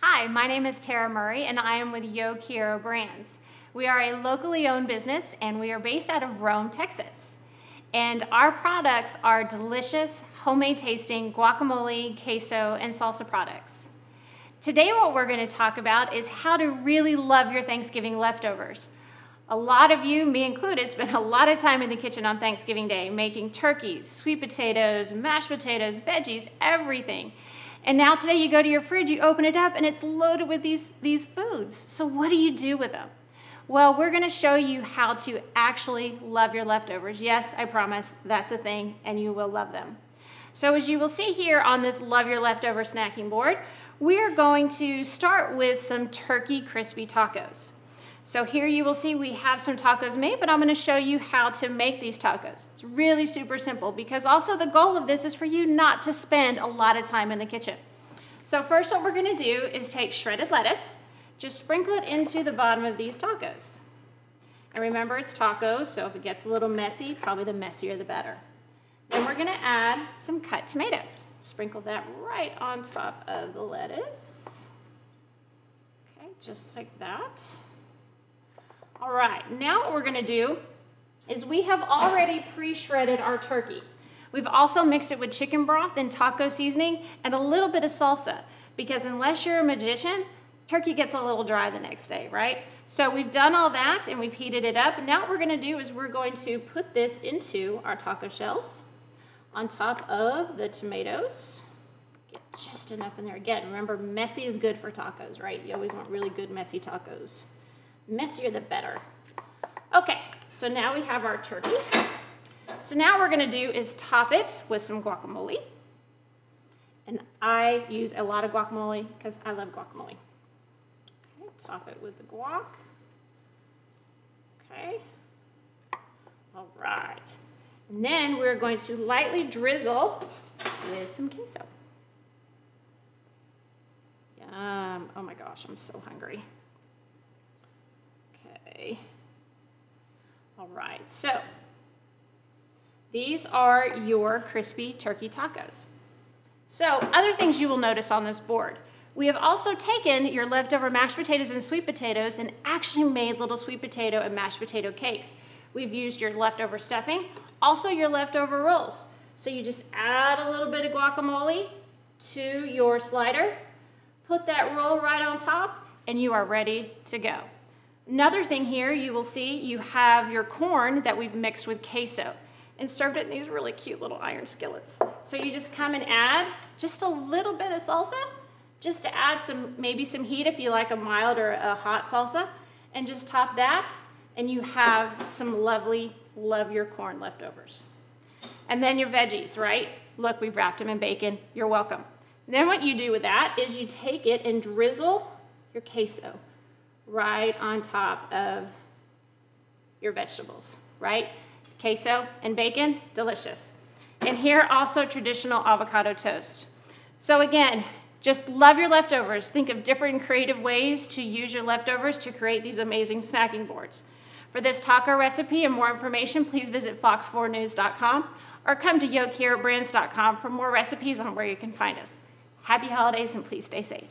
Hi, my name is Tara Murray and I am with Yo Quiero brands. We are a locally owned business and we are based out of Rome, Texas. And our products are delicious, homemade tasting guacamole, queso, and salsa products. Today what we're going to talk about is how to really love your Thanksgiving leftovers. A lot of you, me included, spend a lot of time in the kitchen on Thanksgiving Day making turkeys, sweet potatoes, mashed potatoes, veggies, everything. And now today you go to your fridge, you open it up, and it's loaded with these foods. So what do you do with them? Well, we're going to show you how to actually love your leftovers. Yes, I promise, that's a thing, and you will love them. So as you will see here on this Love Your Leftover snacking board, we're going to start with some turkey crispy tacos. So here you will see we have some tacos made, but I'm going to show you how to make these tacos. It's really super simple because also the goal of this is for you not to spend a lot of time in the kitchen. So first what we're going to do is take shredded lettuce, just sprinkle it into the bottom of these tacos. And remember it's tacos, so if it gets a little messy, probably the messier the better. Then we're going to add some cut tomatoes. Sprinkle that right on top of the lettuce. Okay, just like that. All right, now what we're gonna do is we have already pre-shredded our turkey. We've also mixed it with chicken broth and taco seasoning and a little bit of salsa because unless you're a magician, turkey gets a little dry the next day, right? So we've done all that and we've heated it up. And now what we're gonna do is we're going to put this into our taco shells on top of the tomatoes. Get just enough in there. Again, remember messy is good for tacos, right? You always want really good messy tacos. Messier the better. Okay, so now we have our turkey. So now what we're gonna do is top it with some guacamole. And I use a lot of guacamole because I love guacamole. Okay, top it with the guac. Okay, all right. And then we're going to lightly drizzle with some queso. Yum, oh my gosh, I'm so hungry. Okay. All right, so these are your crispy turkey tacos. So other things you will notice on this board. We have also taken your leftover mashed potatoes and sweet potatoes and actually made little sweet potato and mashed potato cakes. We've used your leftover stuffing, also your leftover rolls. So you just add a little bit of guacamole to your slider, put that roll right on top, and you are ready to go. Another thing here, you will see you have your corn that we've mixed with queso and served it in these really cute little iron skillets. So you just come and add just a little bit of salsa, just to add maybe some heat if you like a mild or a hot salsa, and just top that, and you have some lovely Love Your Corn leftovers. And then your veggies, right? Look, we've wrapped them in bacon. You're welcome. And then what you do with that is you take it and drizzle your queso right on top of your vegetables, right? Queso and bacon, delicious. And here also traditional avocado toast. So again, just love your leftovers. Think of different creative ways to use your leftovers to create these amazing snacking boards. For this taco recipe and more information, please visit fox4news.com or come to yoquierobrands.com for more recipes on where you can find us. Happy holidays and please stay safe.